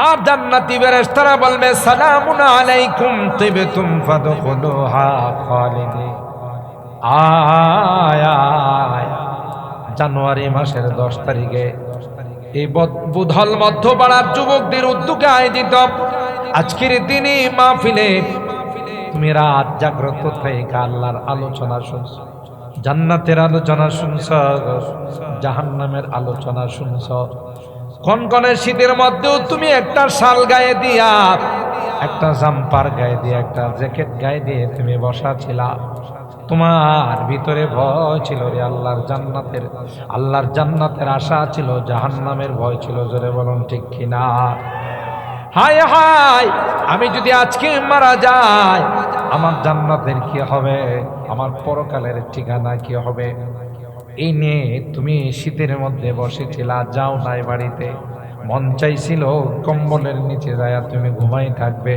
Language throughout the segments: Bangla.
আর জান্নাতি ফেরেশতারা বলবে সালামুন আলাইকুম তিবতুম ফাদখুলুহা খালিদিন। আয় আয়, জানুয়ারি মাসের 10 তারিখে এই বুধল মধ্যপাড়ার যুবকদের উদ্যোগে আয়োজিত আজকের দিনই মাহফিলে তুমি রাত জাগ্রত থেকে আল্লাহর আলোচনা শুনছো, জান্নাতের আলোচনা শুনছো, জাহান্নামের আলোচনা শুনছো। কনকনে শীতের মধ্যেও তুমি একটা শাল গায়ে দিয়া, একটা জাম্পার গায়ে দিয়ে, একটা জ্যাকেট গায়ে দিয়ে তুমি বসা ছিলা। তোমার ভিতরে ভয় ছিল রে আল্লাহর জান্নাতের আশা ছিল, জাহান্নামের ভয় ছিল। জোরে বলুন ঠিক কিনা? হায় হায়, আমি যদি আজকে মারা যাই আমার জান্নাতের কি হবে, আমার পরকালের ঠিকানা কি হবে? এই নিয়ে তুমি শীতের মধ্যে বসেছিলা, যাও নাই বাড়িতে। মন চাইছিল কম্বলের নিচে যায় তুমি ঘুমাই থাকবে,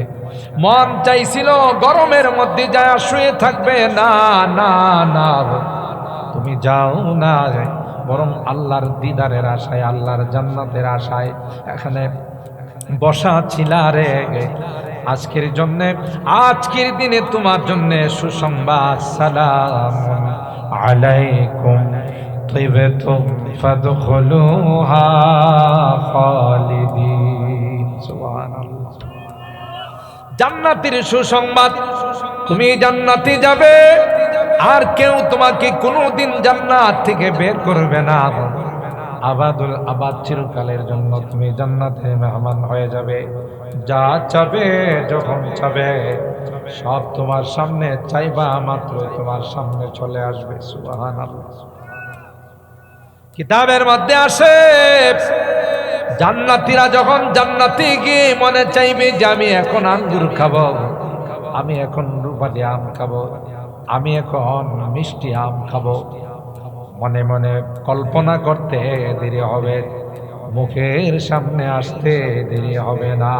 মন চাইছিল গরমের মধ্যে যায় শুয়ে থাকবে। না না না, তুমি যাও না, বরং আল্লাহর দিদারের আশায়, আল্লাহর জান্নাতের আশায় এখানে বসা ছিলা রে। আজকের জন্য, আজকের দিনে তোমার জন্য সুসংবাদ। সালামুন আলাইকুম তিবতুম ফাদখুলুহা খালিদিন। সুবহানাল্লাহ। জান্নাতের সুসংবাদ, তুমি জান্নাতে যাবে, আর কেউ তোমাকে কোনোদিন জান্নাত থেকে বের করবে না। আবাদুল আবাদ চিরকালের জন্য তুমি জান্নাতে মেহমান হয়ে যাবে। যা চাবে, যখন চাবে, সব তোমার সামনে চাইবা মাত্র তোমার সামনে চলে আসবে। সুবহানাল্লাহ। কিতাবের মধ্যে আসে জান্নাতীরা যখন জান্নাতে গিয়ে মনে চাইবে যে আমি এখন আঙ্গুর খাবো, আমি এখন রূপালি আম খাবো, আমি এখন মিষ্টি আম খাবো, মনে মনে কল্পনা করতে দেরি হবে, মুখের সামনে আসতে দেরি হবে না।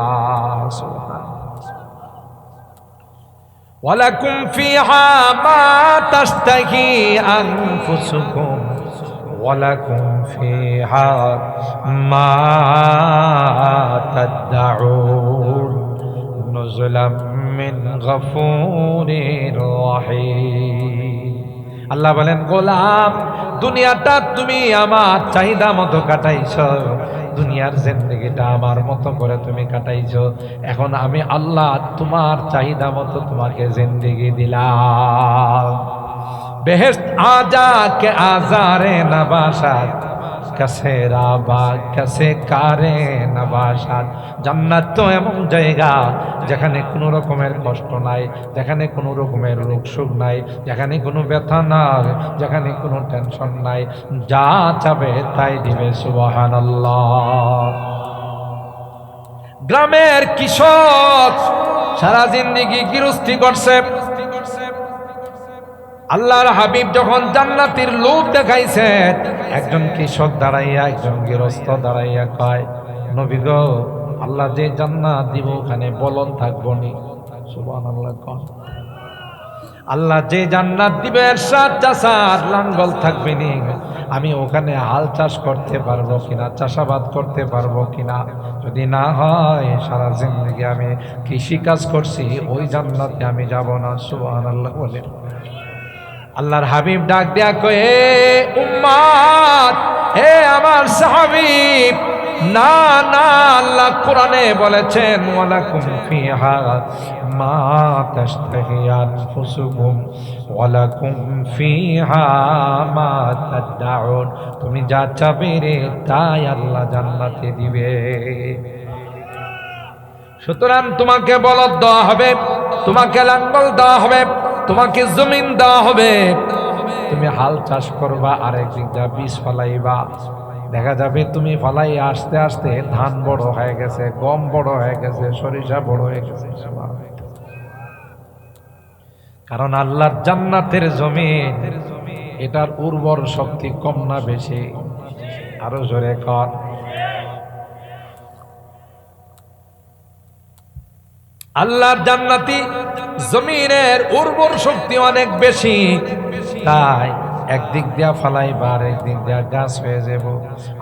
ওয়ালাকুম ফিহা মা তাশতাহি আনফুসুকুম ওয়ালাকুম ফিহা মা তাদউন নুজুলাম মিন গফুরির রহিম। আল্লাহ বলেন, গোলাম, দুনিয়াটা তুমি আমার চাহিদা মতো কাটাইছো, দুনিয়ার জিন্দেগিটা আমার মতো করে তুমি কাটাইছো। এখন আমি আল্লাহ তোমার চাহিদা মতো তোমাকে জিন্দেগি দিলাম। বেহেশত আজা কে আজারে নবাসাত কাছে রাবা কাছে কারে নবাসাত। জান্নাত তো এমন জায়গা যেখানে কোনো রকমের কষ্ট নাই, যেখানে কোনো রকমের রোগ শোক নাই, যেখানে কোনো ব্যথা নাই, যেখানে কোনো টেনশন নাই, যা চাবে তাই দিবে। সুবহানাল্লাহ। গ্রামের কৃষক সারা জিন্দেগি গৃহস্থী করছে, আল্লাহর হাবিব যখন জান্নাতের লোভ দেখাইছে, একজন কৃষক দাঁড়াইয়া, একজন গৃহস্থ দাঁড়াইয়া কয়, নবী গো, আল্লাহ যে জান্নাত দিব ওখানে বলন থাকবো নি? সুবহানাল্লাহ। কোন আল্লাহ যে জান্নাত দিবে এর সাত চাষার লাঙ্গল থাকবে নি? আমি ওখানে হাল চাষ করতে পারবো কিনা, চাষাবাদ করতে পারবো কিনা? যদি না হয় সারা জিন্দেগি আমি কৃষি কাজ করছি, ওই জান্নাতে আমি যাব না। সুবহানাল্লাহ বলে আল্লাহর হাবিব ডাক দেয়া কয়ে, উম্মাত, হে আমার সাহাবী, না না, আল্লাহ কোরআনে বলেছেন, ওয়ালাকুম ফিহা মা তাশতাহি আনফুসুকুম ওয়ালাকুম ফিহা মা তাদউন। তুমি যা চাবে রে তাই আল্লাহ জান্নাতে দিবে। সুতরাং তোমাকে বলদ দেওয়া হবে, তোমাকে লাঙ্গল দেওয়া হবে, তোমাকে জমিন দেওয়া হবে, তুমি হাল চাষ করবা, আরেক দিকটা বীজ ফলাইবা। দেখা যাবে তুমি ফলাই আস্তে আস্তে ধান বড় হয়ে গেছে, গম বড় হয়ে গেছে, সরিষা বড় হয়ে গেছে। কারণ আল্লাহর জান্নাতের জমিন, এটার উর্বর শক্তি কম না বেশি? আরো জোরে কর। আল্লাহর জান্নাতি জমিনের উর্বর শক্তি অনেক বেশি, তাই একদিক দিয়া ফালাইবা, আরেক দিক দিয়া গাছ হয়ে যাব,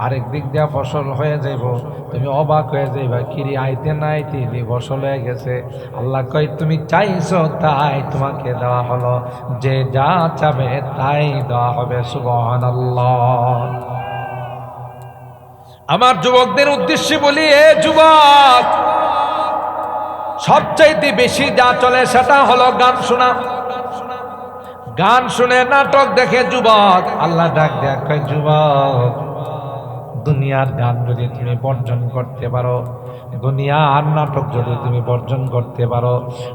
আরেক দিক দিয়া ফসল হয়ে যাব। তুমি অবাক হয়ে যাইবা, কিরি আইতে না আইতে দি ফসল হয়ে গেছে। আল্লাহ কয় তুমি চাইছো তাই তোমাকে দেওয়া হলো, যে যা চাবে তাই দেওয়া হবে। সুবহানাল্লাহ। আমার যুবকদের উদ্দেশ্যে বলি, এ যুবক, সবচাইতে বেশি যা চলে সেটা হলো গান শোনা। গান শুনে, নাটক দেখে যুবক। আল্লাহ ডাক দেয়া কয়, যুবক, দুনিয়ার গান যদি তুমি বর্জন করতে পারো, দুনিয়ার নাটক যদি তুমি বর্জন করতে পারো,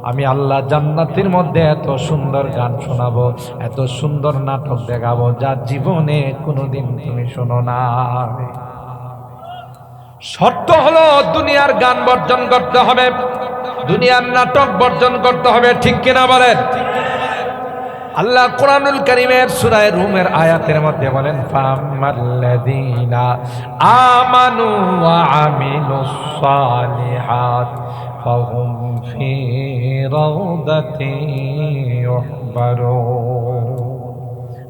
আমি আল্লাহ জান্নাতের মধ্যে এত সুন্দর গান শোনাবো, এত সুন্দর নাটক দেখাবো, যা জীবনে কোনোদিন তুমি শোনো না। শর্ত হলো দুনিয়ার গান বর্জন করতে হবে, দুনিয়ার নাটক বর্জন করতে হবে। ঠিক কিনা বলেন? আল্লাহ কোরআনুল কারীমের সূরা রুমের আয়াতের মধ্যে বলেন, ফামাল্লাযীনা আমানু ওয়া আমিলুস সালিহাত ফাহুম ফি রাউদাতিন ইউহবারুন।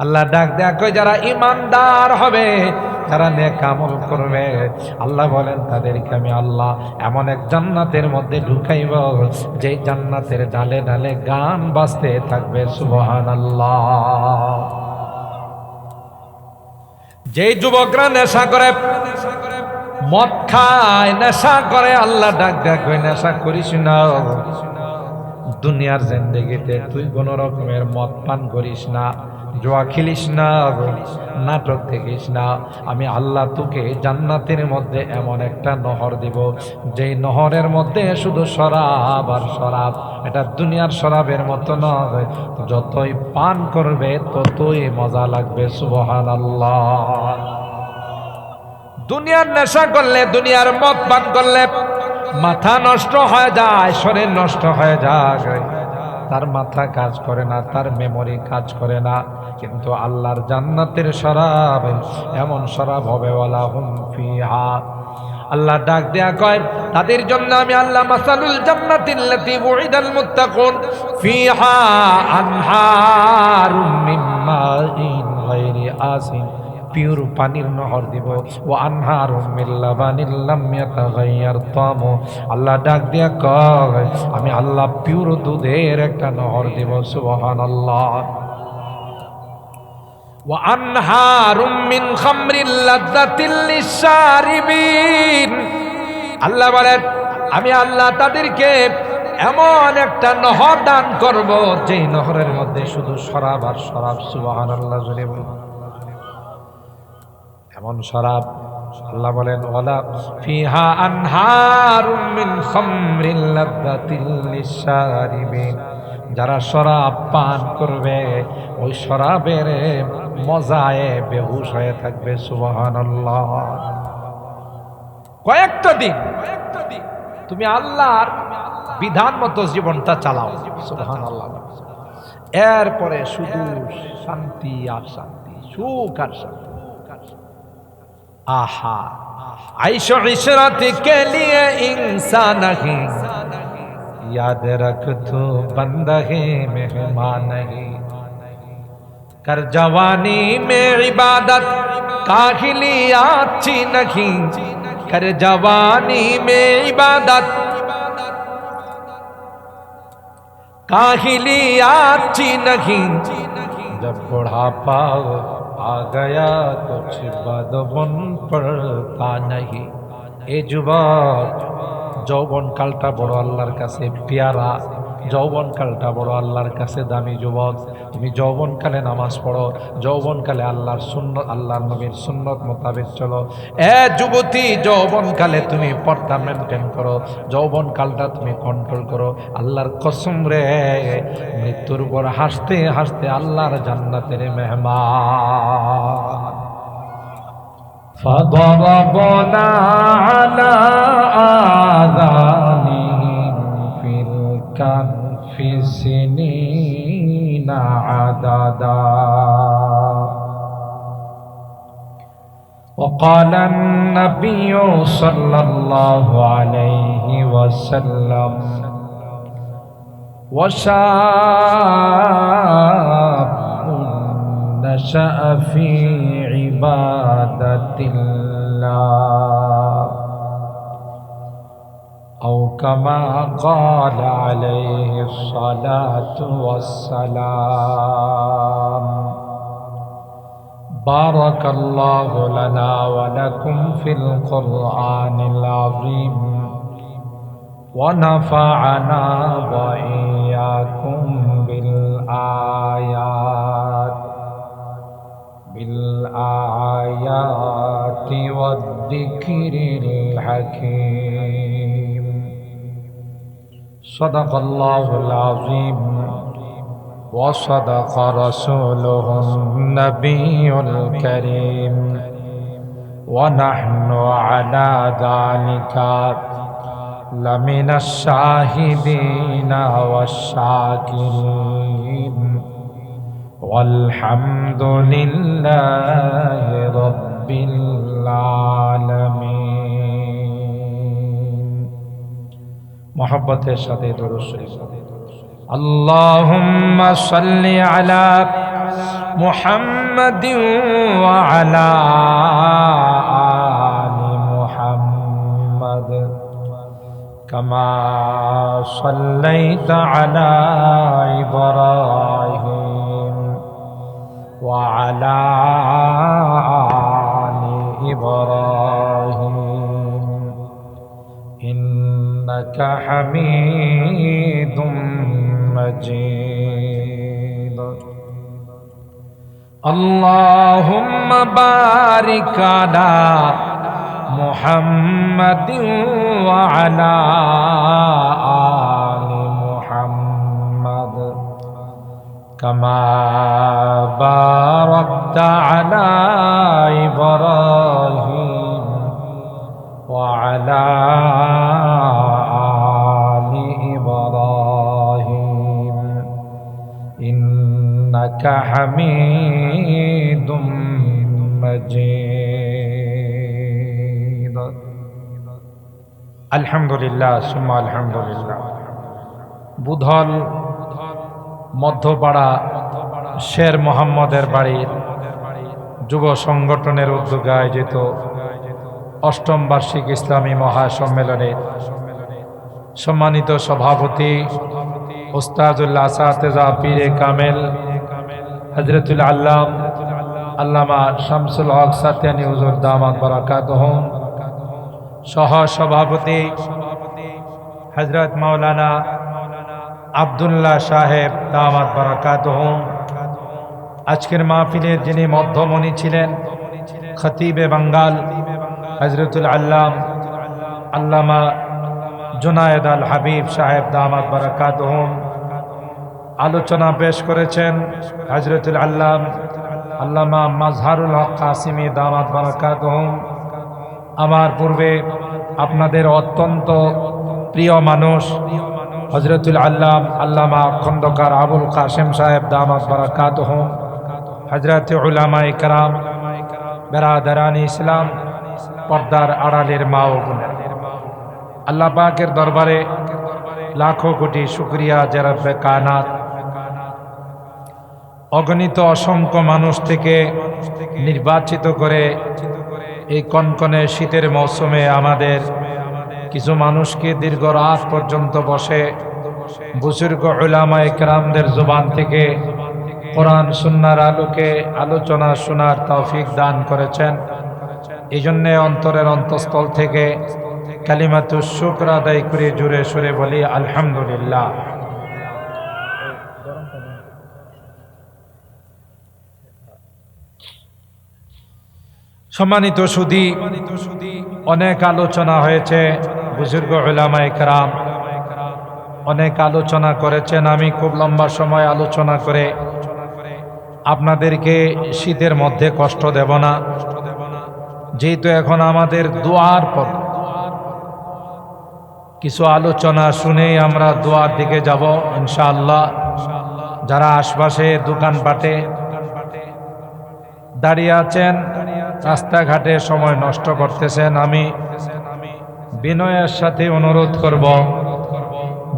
আল্লাহ ডাক দেয়া কই, যারা ঈমানদার হবে, যারা নেক আমল করবে, আল্লাহ বলেন তাদেরকে আমি আল্লাহ এমন এক জান্নাতের মধ্যে ঢুকাইব, যে জান্নাতের ডালে ডালে গান বাজতে থাকবে। সুবহানাল্লাহ। যেই যুবকরা নেশা করে, মদ খায়, নেশা করে, আল্লাহ ডাক দেয়া কই, নেশা করিস না। দুনিয়ার জিন্দেগিতে তুই কোন রকমের মদ পান করিস না, জুয়া খেলিস না, নাটক দেখিস না। আমি আল্লাহ তোকে জান্নাতের মধ্যে এমন একটা নহর দিব, যেই নহরের মধ্যে শুধু শরাব আর শরাব। এটা দুনিয়ার শরাবের মতো নয়, যতই পান করবে ততই মজা লাগবে। সুবহানাল্লাহ। দুনিয়ার নেশা করলে, দুনিয়ার মদ পান করলে মাথা নষ্ট হয়ে যায়, শরীর নষ্ট হয়ে যায়, তার মাথা কাজ করে না, তার মেমোরি কাজ করে না। কিন্তু আল্লাহর জান্নাতের শরাব এমন শরাব হবে, ওয়ালা হুম ফিহা। আল্লাহ ডাক দেয়া কয়, তাদের জন্য আমি আল্লাহ মাসালুল জান্নাতিল্লাতী উইদাল মুত্তাকুন ফিহা আনহারুম মিন মাইন গায়রি আসিন, পিওর পানির নহর দিব। ও আনহারুম মিন লাবানিল লাম ইয়াতাগায়্যার তামু। আল্লাহ ডাক দিয়া কয়, আমি আল্লাহ পিওর দুধের একটা নহর দিব। সুবহানাল্লাহ। ওয়া আনহারুম মিন খামরিল লাযযাতিল লিশারিবিন। আল্লাহ বলেন, আমি আল্লাহ তাদেরকে এমন একটা নহর দান করব, যেই নহরের মধ্যে শুধু শরাব আর শরাব। সুবহানাল্লাহ। জোরে বলুন, এমন শরাব। আল্লাহ বলেন, ওয়ালা ফিহা আনহারুম মিন খামরিল লাযযাতিল লিশারিবিন। যারা শরাব পান করবে, ওই শরাবের মজায় বেহুশ হয়ে থাকবে। সুবহানাল্লাহ। কয়েকটা দিন তুমি আল্লাহর বিধান মতো জীবনটা চালাও। সুবহানাল্লাহ। এরপরে শুধু শান্তি আর শান্তি, সুখ আর শান্তি। आहा आइशो इशरत के लिए इंसान नहीं, याद रख तू बंदा है मेहमान नहीं। कर जवानी में इबादत काहिलिया अच्छी नहीं, कर जवानी में इबादत काहिलिया अच्छी नहीं। जब बुढ़ापा आ गया कुछ बदबन पड़ता नहीं। ए যুবক, যৌবন কালটা বড় আল্লাহর কাছে পেয়ারা, যৌবন কালটা বড় আল্লাহর কাছে দামি। যুবক, তুমি যৌবন কালে নামাজ পড়ো, যৌবন কালে আল্লাহর সুন্নত, আল্লাহর নবীর সুন্নত মোতাবেক চলো। এ যুবতী, যৌবন কালে তুমি পর্দা মেনটেন করো, যৌবন কালটা তুমি কন্ট্রোল করো। আল্লাহর কসম রে, মৃত্যুর উপর হাসতে হাসতে আল্লাহর জান্নাতের মেহমান। فضربنا على آذانهم في الكهف سنين عددا وقال النبي صلى الله عليه وسلم وشاب نشأ في عبادة الله أو كما قال عليه الصلاة والسلام. بارك الله لنا ولكم في القرآن العظيم ونفعنا وإياكم بالآيات والذكر الحكيم. صدق الله العظيم وصدق رسوله النبي الكريم ونحن على ذلك لمن الشاهدين والشاكرين والحمد لله رب العالمين. محبت الشهادة درود شريف. اللهم صل على محمد وعلى آل محمد كما صليت على إبراهيم وعلى آل إبراهيم إنك حميد مجيد. اللهم بارك على محمد وعلى آل محمد كما باركت على إبراهيم وعلى آل إبراهيم إنك حميد مجيد. আলহামদুলিল্লাহ সুম্মা আলহামদুলিল্লাহ। বুধল মধ্যপাড়া শের মোহাম্মদের বাড়ির যুব সংগঠনের উদ্যোগে আয়োজিত অষ্টম বার্ষিক ইসলামী মহাসম্মেলনের সম্মানিত সভাপতি উস্তাজুল আসাতেজা পীরে কামেল হযরতুল আল্লাম আল্লামা শামসুল হক সাতিয়ানী হুজুর দামাত বারাকাতুহুম, সহ সভাপতি হযরত মাওলানা আব্দুল্লাহ সাহেব দামাত বারাকাতুহুম, আজকের মাহফিলের যিনি মধ্যমণি ছিলেন খতিবে বাঙ্গাল হযরতুল আল্লাম আল্লামা জুনায়েদ আল হাবিব সাহেব দামাত বারাকাতুহুম, আলোচনা পেশ করেছেন হযরতুল আল্লাম আল্লামা মাজহারুল হক কাসিমি দামাত বারাকাতুহুম। আমার পূর্বে আপনাদের অত্যন্ত প্রিয় মানুষ হযরতুল আল্লাম আল্লামা খন্দকার আবুল কাসেম সাহেব দামাত বারাকাতুহুম, হযরত উলামায়ে কেরাম, বেরাদারান ইসলাম, পর্দার আড়ালের মা ও বোনেরা, আল্লাহ পাকের দরবারে লাখো কোটি শুকরিয়া যে রব্বে কায়নাত অগণিত অসংখ্য মানুষ থেকে নির্বাচিত করে এই কনকনে শীতের মৌসুমে আমাদের কিছু মানুষকে দীর্ঘ রাত পর্যন্ত বসে বুজুর্গ উলামায়ে কেরামদের জবান থেকে কোরআন সুন্নাহর আলোকে আলোচনা শোনার তৌফিক দান করেছেন। এই জন্য অন্তরের অন্তঃস্থল থেকে কালিমাতুশ শুকর আদায় করে জোরে সোরে বলি আলহামদুলিল্লাহ। সম্মানিত সুধী, অনেক আলোচনা হয়েছে, বুজুর্গ উলামায়ে কেরাম অনেক আলোচনা করেছেন। আমি খুব লম্বা সময় আলোচনা করে আপনাদেরকে শীতের মধ্যে কষ্ট দেব না, যেহেতু এখন আমাদের দোয়ার পর কিছু আলোচনা শুনেই আমরা দোয়ার দিকে যাব ইনশাআল্লাহ। যারা আশপাশে দোকানপাটে দাঁড়িয়ে আছেন, রাস্তাঘাটে সময় নষ্ট করতেছেন, আমি বিনয়ের সাথে অনুরোধ করব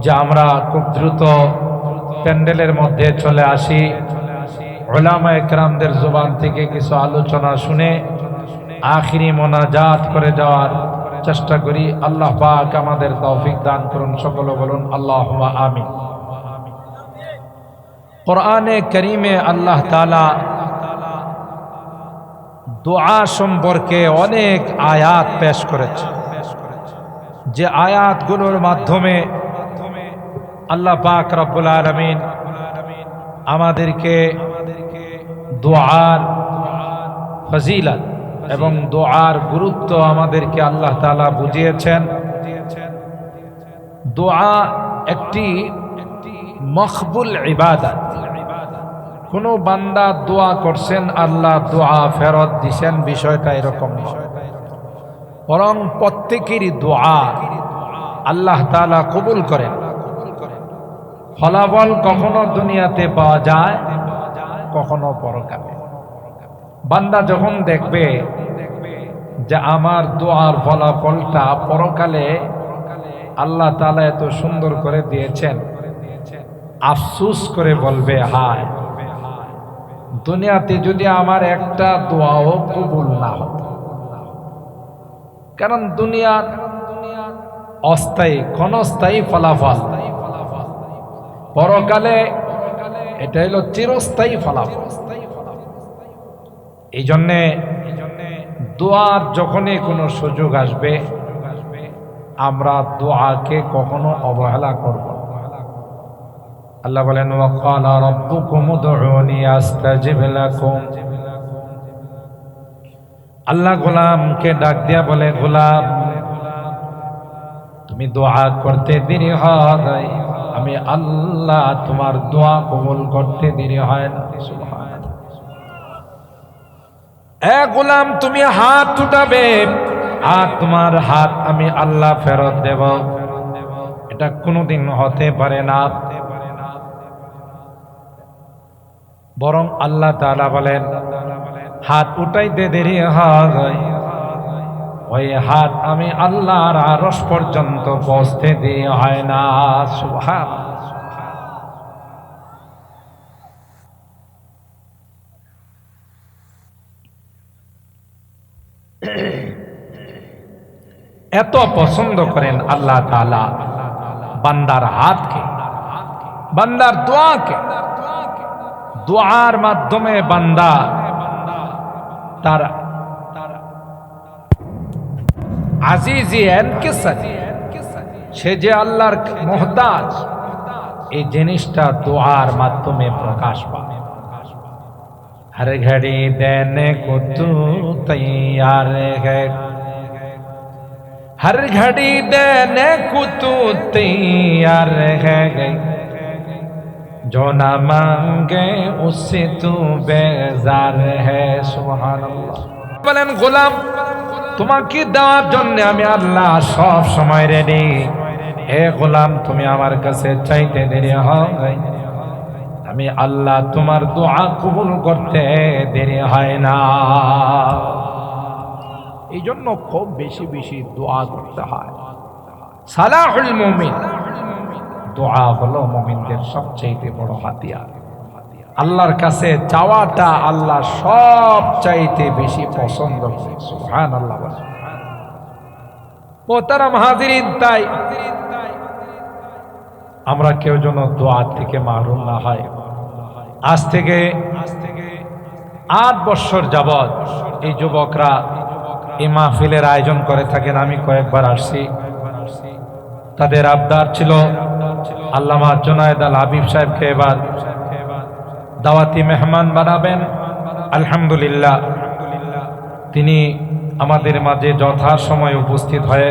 যে আমরা খুব দ্রুত প্যান্ডেলের মধ্যে চলে আসি। উলামায়ে কেরামদের জবান থেকে কিছু আলোচনা শুনে আখিরি মোনাজাত করে যাওয়ার চেষ্টা করি। আল্লাহ পাক আমাদের তৌফিক দান করুন। সকলে বলুন আল্লাহুম্মা আমিন। কোরআনে কারীমে আল্লাহ তাআলা দোয়া সম্পর্কে অনেক আয়াত পেশ করেছে, যে আয়াতগুলোর মাধ্যমে আল্লাহ পাক রব্বুল আলামিন আমাদেরকে দোয়ার ফজিলত এবং দোয়ার গুরুত্ব আমাদেরকে আল্লাহ তাআলা বুঝিয়েছেন। দোয়া একটি মকবুল ইবাদত। কোন বান্দা দোয়া করছেন, আল্লাহ দোয়া ফেরত দিছেন, বিষয়টা এরকম নয়, বরং প্রত্যেকেরই দোয়া আল্লাহ তাআলা কবুল করেন। ফলাফল কখনো দুনিয়াতে পাওয়া যায়, কখনো পরকালে। বান্দা যখন দেখবে যে আমার দোয়ার ফলাফলটা পরকালে আল্লাহ তাআলা এত সুন্দর করে দিয়েছেন, আফসোস করে বলবে, হায় দুনিয়াতে যদি আমার একটা দোয়াও কবুল না হতো। কারণ দুনিয়ার অস্থায়ী, ক্ষণস্থায়ী ফলাফল, পরকালে এটা হলো চিরস্থায়ী ফলাফল। এই জন্যে দোয়ার যখনই কোনো সুযোগ আসবে, আমরা দোয়াকে কখনো অবহেলা করব না। আল্লাহ বলেন, ওয়া ক্বালা রাব্বুকুম উদউনি আস্তাজিব লাকুম। আল্লাহ গোলামকে ডাক দিয়া বলে, গোলাম তুমি দোয়া করতে দেরি হয়, আমি আল্লাহ তোমার দোয়া কবুল করতে দেরি হয় না। সুবহানাল্লাহ। এ গোলাম তুমি হাত উঠাবে, আর তোমার হাত আমি আল্লাহ ফেরত দেব, এটা কোনোদিন হতে পারে না। বরং আল্লাহ তাআলা বলেন, হাত উঠাইতে দেরি হয়, ওই হাত আমি আল্লাহর আরশ পর্যন্ত পৌঁছতে দেরি হয় না। সুবহানাল্লাহ। এত পছন্দ করেন আল্লাহ তাআলা বান্দার হাতকে, বান্দার দোয়াকে। দোয়ার মাধ্যমে বান্দা তার আজিজি এনকিসারি, সে যে আল্লাহর মুহতাজ, এই জিনিসটা দোয়ার মাধ্যমে প্রকাশ পায়। हर घड़ी देने को तू तैयार है, हर घड़ी देने को तू तैयार है, जो ना मांगे उससे तू बेजार है। सुबहानाल्लाह। বলেন, গোলাম তোমাকে দেওয়ার জন্য আমি আল্লাহ সব সময় রেডি। হে গোলাম তুমি আমার কাছে চাইতে দেরি হয়, আমি আল্লাহ তোমার দোয়া কবুল করতে দেরি হয় না। এই জন্য খুব বেশি বেশি দোয়া করতে হয়। সালাহুল মুমিন, দোয়া হলো মুমিনদের সবচেয়ে বড় হাতিয়ার। আল্লাহর কাছে চাওয়াটা আল্লাহ সব চাইতে বেশি পছন্দ করে। সুবহানাল্লাহ। মোহতারাম হাজিরিন, তাই আমরা কেউ যেন দোয়া থেকে মাহরুম না হয়। আজ থেকে 8 বছর যাবৎ এই যুবকরা এই মাহফিলের আয়োজন করে থাকেন। আমি কয়েকবার আসছি। তাদের আবদার ছিল আল্লামা জুনায়েদ আল হাবিব সাহেবকে এবার দাওয়াতি মেহমান বানাবেন। আলহামদুলিল্লাহ, তিনি আমাদের মাঝে যথাসময়ে উপস্থিত হয়ে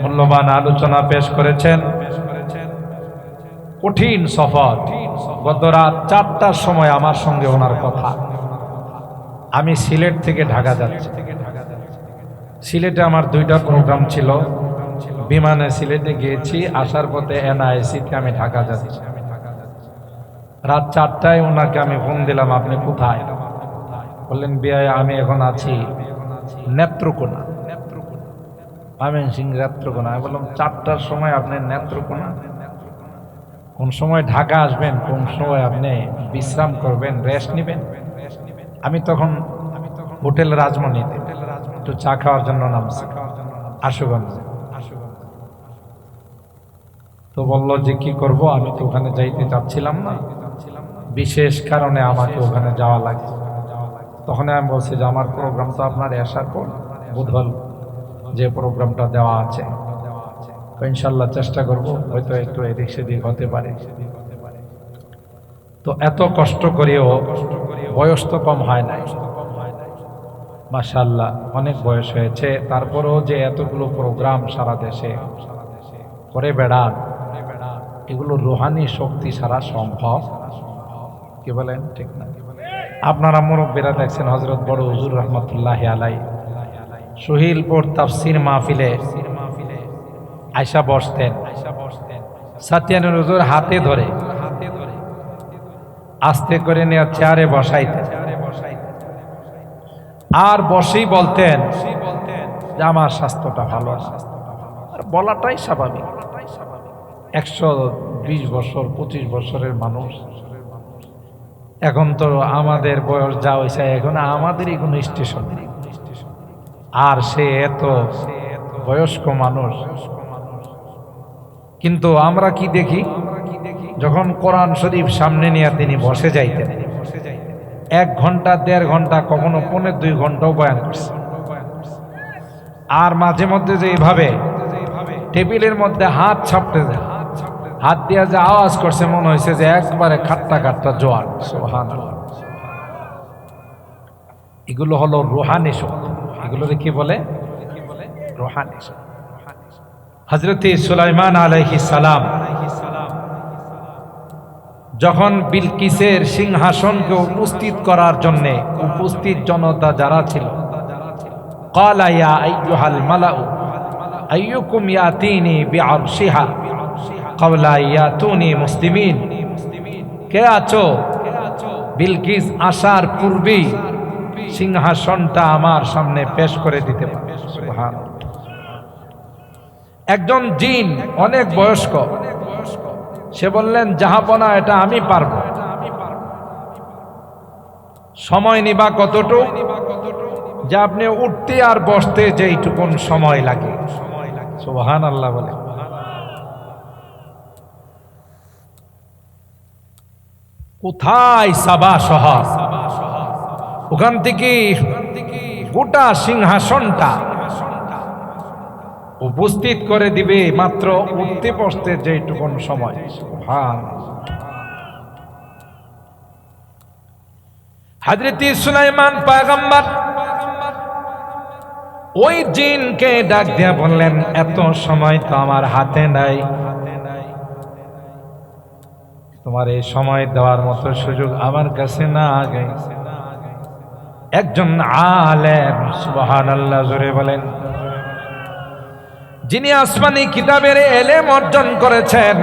মূল্যবান আলোচনা পেশ করেছেন। কঠিন সফর, গত রাত 4টার সময় আমার সঙ্গে ওনার কথা। আমি সিলেট থেকে ঢাকা যাচ্ছি। সিলেটে আমার 2টা প্রোগ্রাম ছিল। বিমানে সিলেটে গিয়েছি, আসার পথে এনআইসিতে আমি ঢাকা যাচ্ছি। রাত 4টায় ওনাকে আমি ফোন দিলাম, আপনি কোথায়? বললেন, বিআই আমি এখন আছি নেত্রকোনা। ময়মনসিংহ নেত্রকোনা। আমি বললাম, 4টার সময় আপনি নেত্রকোনা? কোন সময় ঢাকা আসবেন, কোন সময় আপনি বিশ্রাম করবেন, রেস্ট নেবেন। আমি তখন হোটেল রাজমণিতে একটু চা খাওয়ার জন্য নামছি আশুগঞ্জে। তো বলল যে কি করব, আমি তো ওখানে যাইতে চাচ্ছিলাম না, বিশেষ কারণে আমাকে ওখানে যাওয়া লাগে। তখন আমি বলছি যে আমার প্রোগ্রাম তো আপনার আসার পর বুধবার যে প্রোগ্রামটা দেওয়া আছে, তো ইনশাল্লাহ চেষ্টা করব, হয়তো একটু এদিক সেদিক হতে পারে। তো এত কষ্ট করেও বয়স তো কম হয় নাই, মাশাআল্লাহ অনেক বয়স হয়েছে, তারপরেও যে এতগুলো প্রোগ্রাম সারা দেশে করে বেড়ান, এগুলো রুহানি শক্তি ছাড়া সম্ভব। কি বলেন, ঠিক না? আপনারা মুরব্বীরা দেখছেন, হযরত বড় হুজুর রহমতুল্লাহি আলাইহি সুহিলপুর তাফসীর মাহফিলে আয়সা বসতেন, সাতিয়ানুর হুজুর হাতে ধরে আস্তে করে নিয়ে চেয়ারে বসাইতেন, আর বসেই বলতেন যে আমার স্বাস্থ্যটা ভালো না। আর বলাটাই স্বাভাবিক, 120 বছর 25 বছরের মানুষ, এখন তো আমাদের বয়স যা হয়েছে, এখন আমাদেরই কোনো স্টেশন নেই, আর সে এত বয়স্ক মানুষ। কিন্তু আমরা কি দেখি, যখন কোরআন শরীফ সামনে নিয়ে তিনি বসে যাইতেন, 1 ঘন্টা 1.5 ঘন্টা, কখনো 1.5-2 ঘন্টাও বয়ান করছে। আর মাঝে মধ্যে যে এইভাবে টেবিলের মধ্যে হাত ছাপতে যায়, হাত দিয়ে যে আওয়াজ করছে, মনে হয়েছে যে একবারে খাট্টা খাট্টা জোয়ার। সুবহানাল্লাহ। এগুলো হলো রুহানি শক্তি। এগুলোরে কি বলে? রুহানি শক্তি। হযরত সুলাইমান আলাইহিস সালাম যখন বিলকিসের সিংহাসনকে উপস্থিত করার জন্য উপস্থিত জনতা যারা ছিল, ক্বালা ইয়া আইয়ুহাল মালাউ আইয়ুকুম ইয়াতিনি বিআরশিহা ক্বালা ইয়াতুনি মুসলিমিন। কে আছো বিলকিস আসার পূর্বেই সিংহাসনটা আমার সামনে পেশ করে দিতে পারে। সুবহানাল্লাহ। একজন জিন, অনেক বয়স্ক, সে বললেন জাহাপনা, এটা আমি পারবো। সময় নিবা কতটুকু? যে আপনি উঠতে আর বসতে যেইটুকুন সময় লাগে। সুবহানাল্লাহ বলে। কোথায়? সাবা শহর, ওখান থেকে গোটা সিংহাসনটা উপস্থিত করে দিবে মাত্র উঠতে বসতে যেটুকুন সময়। হযরত সুলাইমান পয়গম্বর ওই জিনকে ডাক দিয়া বললেন, এত সময় তো আমার হাতে নাই, তোমার এই সময় দেওয়ার মতো সুযোগ আমার কাছে না। আগে একজন আলেম, সুবহানাল্লাহ জোরে বলেন, যিনি আসমানি কিতাবের ইলম অর্জন করেছেন,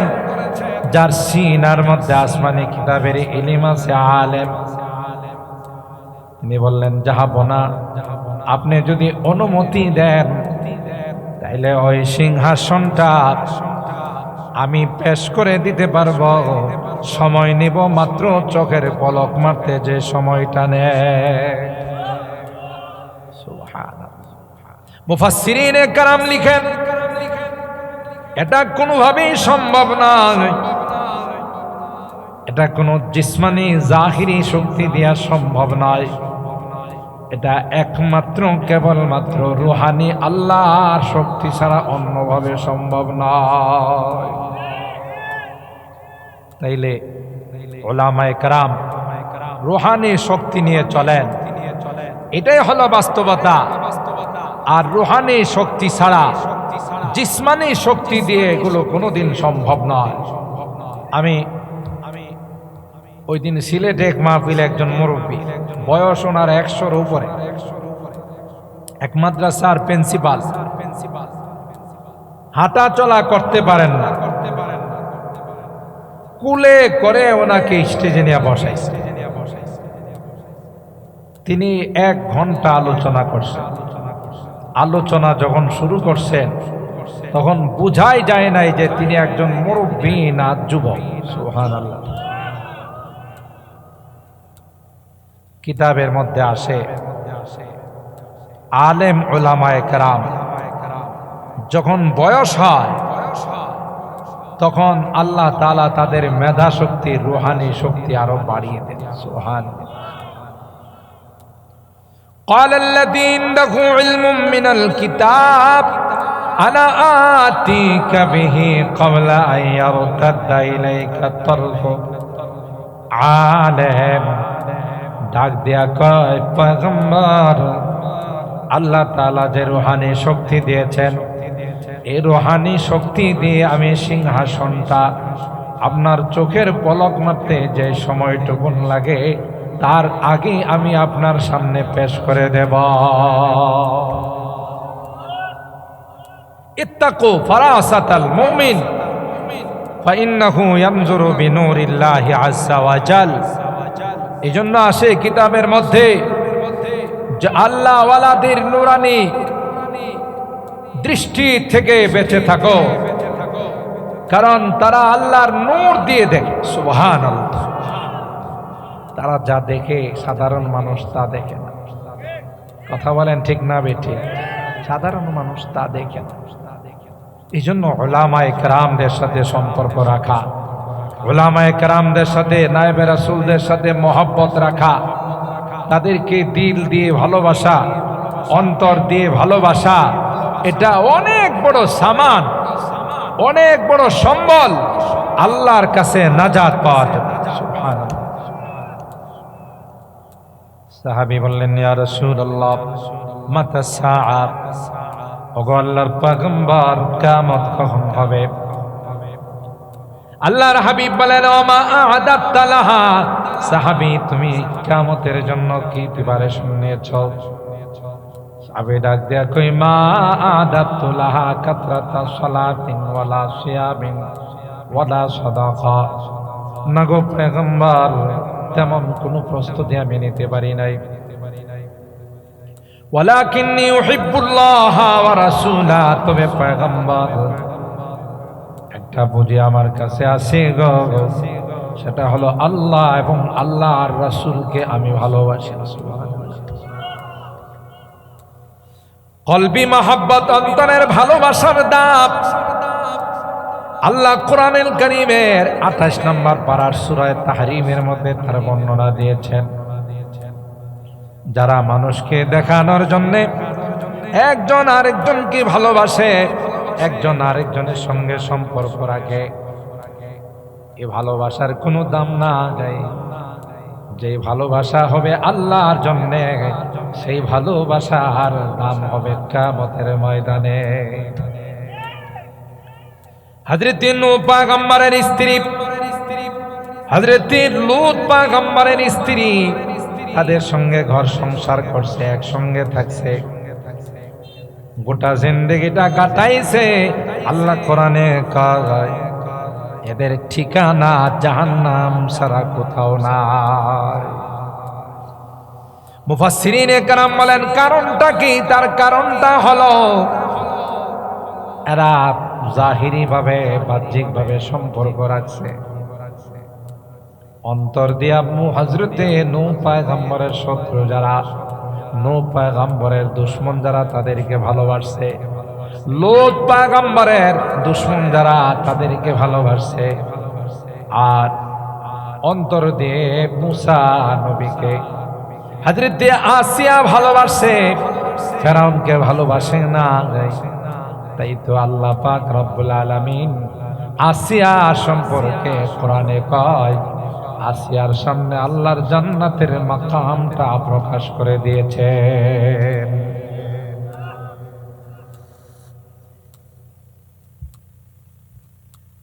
যার সিনার মধ্যে আসমানি কিতাবের ইলম আছে, আলেম, তিনি বললেন জাহাপনা, আপনি যদি অনুমতি দেন তাইলে ওই সিংহাসনটা আমি পেশ করে দিতে পারবো। সময় নিব মাত্র চোখের পলক মারতে যে সময়টা নেয়। মুফাসসিরিনে কেরাম লিখেন, এটা কোনোভাবেই সম্ভব নয়, এটা কোনো জিসমানি জাহিরি শক্তি দিয়া সম্ভব নয়, এটা একমাত্র কেবলমাত্র রুহানি আল্লাহর শক্তি ছাড়া অন্যভাবে সম্ভব নয়। তাইলে উলামায়ে কেরাম রুহানি শক্তি নিয়ে চলেন, এটাই হলো বাস্তবতা। আর রুহানি শক্তি ছাড়া জিসমানি শক্তি দিয়ে এগুলো কোনোদিন সম্ভব নয়। আমি ওই দিন সিলেটে এক মাহফিলে একজন মুরব্বী, বয়স ওনার 100-র উপরে, এক মাদ্রাসার প্রিন্সিপাল, হাঁটা চলা করতে পারেন না, কুলে করে ওনাকে স্টেজে নিয়ে বসাইছে। তিনি 1 ঘন্টা আলোচনা করছেন। আলোচনা যখন শুরু করছেন, তখন বুঝাই যায় নাই যে তিনি একজন মুরব্বী না যুবক। সুবহানাল্লাহ। কিতাবের মধ্যে আসে আলেম উলামায়ে কেরাম যখন বয়স হয় তখন আল্লাহ তাআলা তাদের মেধা শক্তি, রূহানি শক্তি আরো বাড়িয়ে দেন। সুবহানাল্লাহ। قال الذي عنده علم من الكتاب أنا آتيك به قبل أن يرتد إليك طرفك عالم ডাক দিয়া কয় পয়গম্বর, আল্লাহ তাআলা যে রূহানি শক্তি দিয়েছেন এই রূহানি শক্তি দিয়ে আমি সিংহাসনটা আপনার চোখের পলক মারতে যে সময়টুকু লাগে তার আগে আমি আপনার সামনে পেশ করে দেব। ইত্তাকু ফারাসাতাল মুমিন ফাইন্নাহু ইয়ানজুরু বিনুরিল্লাহি আযজা ওয়া জাল। এজন্য আসে কিতাবের মধ্যে যে আল্লাহ ওয়ালাদের নূরানি দৃষ্টি থেকে বেঁচে থাকো, কারণ তারা আল্লাহর নূর দিয়ে দেখে। সুবহানাল্লাহ। তারা যা দেখে সাধারণ মানুষ তা দেখে না। কথা বলেন ঠিক না বেঠিক? সাধারণ মানুষ তা দেখে না। এই জন্য উলামায়ে কেরামদের সাথে সম্পর্ক রাখা, উলামায়ে কেরামদের সাথে নায়েবে রাসূলদের সাথে মহব্বত রাখা, তাদেরকে দিল দিয়ে ভালোবাসা, অন্তর দিয়ে ভালোবাসা, এটা অনেক বড় সামান, অনেক বড় সম্বল। আল্লাহর কাছে নাজাত পাওয়া যাবে। সুবহানাল্লাহ। সাহাবী বললেন, ইয়া রাসূলুল্লাহ মাতা সাআ, ওগো আল্লাহর পয়গম্বর কিয়ামত কখন হবে? আল্লাহর হাবিব বলেন, ওমা আ'দাত্তা লাহা। সাহাবী, তুমি কিয়ামতের জন্য কি প্রিপারেশন নিয়েছো? সাহাবী ডাক দেয়া কই, মা আ'দাত্তু লাহা কাতরাতা সালাতিন ওয়ালা সিয়ামিন ওয়ালা সাদাকা। না গো পয়গম্বর, তেমন কোনো প্রস্তুতি আমি নিতে পারি নাই। ওয়ালাকিন্নী উহিব্বুল্লাহ ওয়া রাসূলা, তবে পয়গম্বর একটা বুঝি আমার কাছে আছে গো, সেটা হলো আল্লাহ এবং আল্লাহর রাসূলকে আমি ভালোবাসি। কলবি মাহাব্বত, অন্তরের ভালোবাসার দাম। আল্লাহ কোরআনুল কারীমের 28 নম্বর পারার সূরা তাহরীমের মধ্যে তার বর্ণনা দিয়েছেন, যারা মানুষকে দেখানোর জন্য একজন আরেকজনকে ভালোবাসে, একজন আরেকজনের সঙ্গে সম্পর্ক রাখে, এই ভালোবাসার কোনো দাম না যায়। যে ভালোবাসা হবে আল্লাহর জন্য, সেই ভালোবাসার দাম হবে কিয়ামতের ময়দানে। হযরত নূহ পয়গম্বরের স্ত্রী, হযরত লূত পয়গম্বরের স্ত্রী, তাদের সঙ্গে ঘর সংসার করছে, একসঙ্গে থাকছে, গোটা জিন্দেগিটা কাটাইছে। আল্লাহ কোরআনে কয় এদের ঠিকানা জাহান্নাম ছাড়া কোথাও নাই। মুফাসসিরিনে কেরাম বলেন কারণটা কি? তার কারণটা হলো এরা জাহিরি ভাবে, বাহ্যিক ভাবে সম্পর্ক রাখছে, অন্তর দিয়া হযরতে নূহ পয়গম্বরের শত্রু যারা, নূহ পয়গম্বরের দুশমন যারা, তাদেরকে ভালোবাসছে। লূত পয়গম্বরের দুশমন যারা, তাদেরকে ভালোবাসছে। আর অন্তর দিয়ে মূসা নবীকে, হযরতে আসিয়া ভালোবাসে, ফেরাউনকে ভালোবাসে না। তাই তো আল্লাহ পাক রব্বুল আলামিন আসিয়া সম্পর্কে কোরআনে কয়, আসিয়ার সামনে আল্লাহর জান্নাতের মাকামটা প্রকাশ করে দিয়েছে।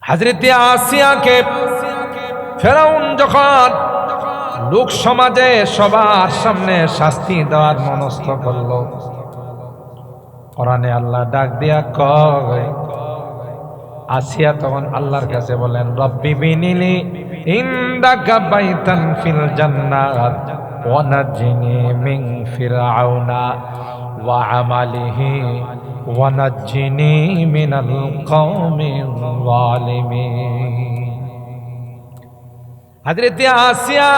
হযরতে আসিয়াকে ফেরাউন যখন লোক সমাজে সবার সামনে শাস্তি দেওয়ার মনস্থ করলো, কোরআনে আল্লাহ ডাক দিয়া কয়, আসিয়া তখন আল্লাহর কাছে বলেন, রব্বি বিনিলি ইনদাকা বাইতান ফিল জান্নাত ওয়া নাজিনি মিন ফিরআউনা ওয়া আমালিহি ওয়ানাজ্জিনি মিনাল কওমিল যালিমিন। হযরত আসিয়া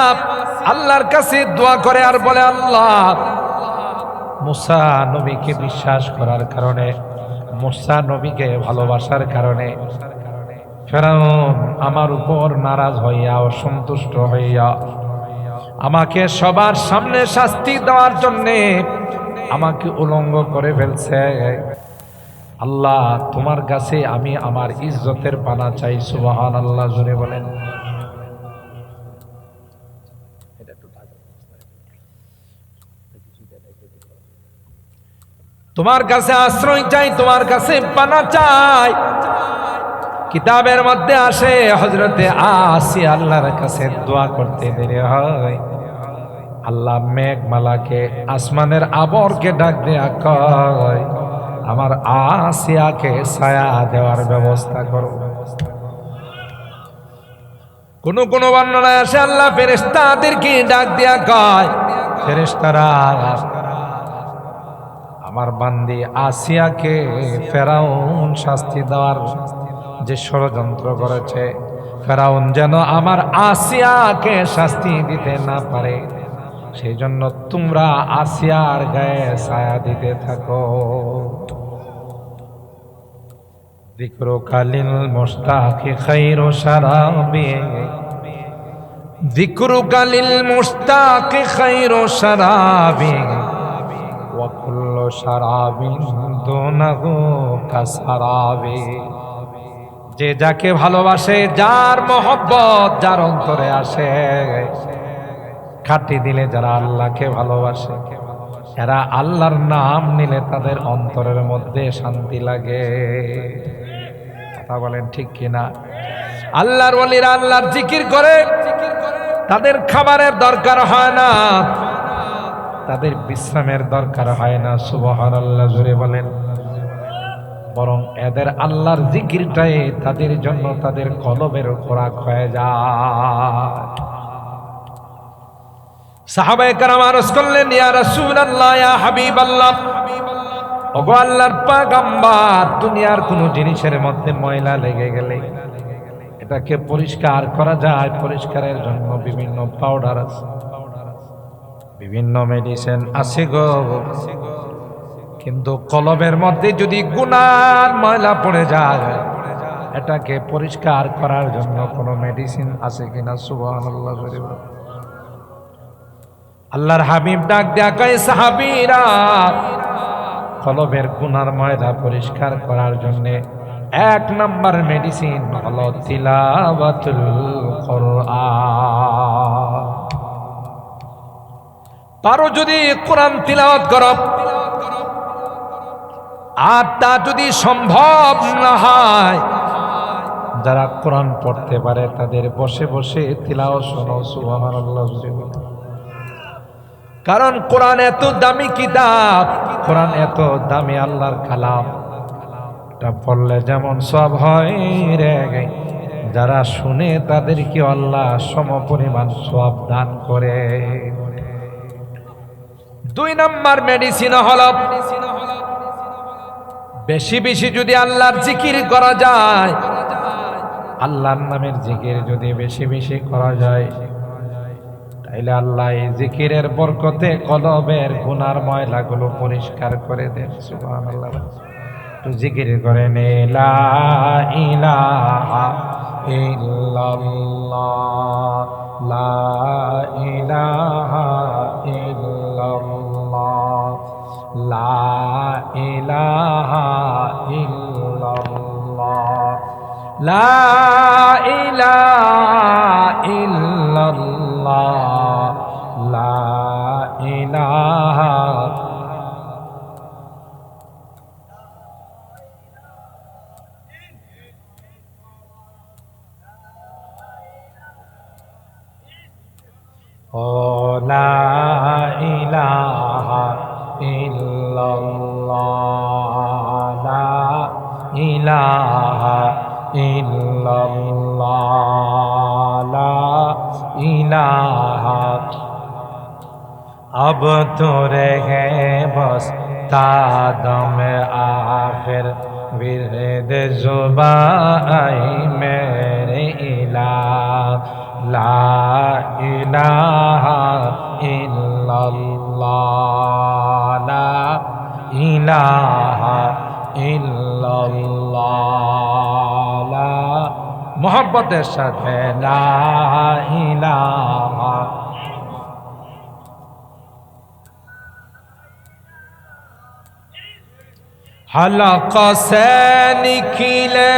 আল্লাহর কাছে দোয়া করে আর বলে, আল্লাহ, মুসা নবীকে বিশ্বাস করার কারণে, মুসা নবীকে ভালোবাসার কারণে ফেরাউন আমার উপর নারাজ হইয়া, অসন্তুষ্ট হইয়া আমাকে সবার সামনে শাস্তি দেওয়ার জন্যে আমাকে উলঙ্গ করে ফেলছে। আল্লাহ, তোমার কাছে আমি আমার ইজ্জতের পানা চাই। সুবহানাল্লাহ, জোরে বলেন। তোমার কাছে আশ্রয় চাই, তোমার কাছে পানা চাই। কিতাবের মধ্যে আসে হযরতে আসিয়া আল্লাহর কাছে দোয়া করতে দেরি হয়, আল্লাহ মেঘমালাকে, আসমানের আবরকে ডাক দেয়া কয়, আমার আসিয়াকে ছায়া দেওয়ার ব্যবস্থা করো। কোন কোন বর্ণনায় আসে আল্লাহ ফেরেশতাদেরকে ডাক দেয়া কয়, ফেরেশতারা আমার বান্দি আসিয়াকে ফেরাউন শাস্তি দেওয়ার যে ষড়যন্ত্র করেছে, ফেরাউন যেন আমার আসিয়াকে শাস্তি দিতে না পারে, সেই জন্য তোমরা আসিয়ার গায়ে ছায়া দিতে থাকো। যিকরুকা লিল মুশতাকি খায়রু শারাবি, যিকরুকা লিল মুশতাকি খায়রু শারাবি, ওয়া কুল্লু শারাবিন দুনাহু কাসারাবি। যে যাকে ভালোবাসে, যার মহব্বত যার অন্তরে আসে, খাটি দিলে যারা আল্লাহকে ভালোবাসে, এরা আল্লাহর নাম নিলে তাদের অন্তরের মধ্যে শান্তি লাগে। কথা বলেন ঠিক কিনা? আল্লাহর ওলিরা আল্লাহর জিকির করে, তাদের খাবারের দরকার হয় না, তাদের বিশ্রামের দরকার হয় না। সুবহানাল্লাহ, জোরে বলেন। বরং এদের আল্লাহর জিকিরটাই তাদের জন্য তাদের কলবের খোরাক হয়ে যায়। সাহাবায়ে কেরাম আরজ করলেন, ইয়া রাসূলুল্লাহ, ইয়া হাবিবাল্লাহ, ওগো আল্লাহর পয়গম্বর, দুনিয়ার কোন জিনিসের মধ্যে ময়লা লেগে গেলে এটাকে পরিষ্কার করা যায়। পরিষ্কারের জন্য বিভিন্ন পাউডার আছে, বিভিন্ন মেডিসিন আছে গো, কিন্তু কলবের মধ্যে যদি গুনার ময়লা পড়ে যায়, এটাকে পরিষ্কার করার জন্য কোনো মেডিসিন আছে কিনা? সুবহানাল্লাহ। আল্লাহর হাবিব ডাক দেয়া কয়, সাহাবীরা, কলবের গুনার ময়লা পরিষ্কার করার জন্য এক নাম্বার মেডিসিন হলো তিলাওয়াতুল কোরআন। পারো যদি কোরআন তিলাওয়াত করো, আর তা যদি সম্ভব না হয়, যারা কোরআন পড়তে পারে তাদের বসে বসে তিলাওয়াত শোনো। সুবহানাল্লাহ। কারণ কোরআন এত দামি কিতাব, কোরআন এত দামি আল্লাহর কালাম, এটা পড়লে যেমন সব হয় রে, যারা শুনে তাদেরকে আল্লাহ সমপরিমাণ সওয়াব দান করে। দুই নাম্বার মেডিসিন হলো, বেশি বেশি যদি আল্লাহর জিকির করা যায়, আল্লাহর নামের জিকির যদি বেশি বেশি করা যায়, তাইলে আল্লাহ এই জিকিরের বরকতে কলবের গুনার ময়লাগুলো পরিষ্কার করে দেন। সুবহানাল্লাহ। তো জিকির করে নে, লা ইলাহা ইল্লাল্লাহ, লা ইলাহা ইল্লাল্লাহ, লা ইলাহা ইল্লাল্লাহ, লা ইলাহা ইল্লাল্লাহ, লা ইলাহা। ও লা ইলাহা ইল্লাল্লাহ, লা ইলাহা ইল্লাল্লাহ, লা ইলাহা। अब तो रह गए बस तादम आखिर विरद जुबाई मेरे इलाह ला इलाहा इल्लल्लाह ला इलाहा इल्लल्लाह ला मोहब्बतेर साथे ला इलाहा हलक से निकले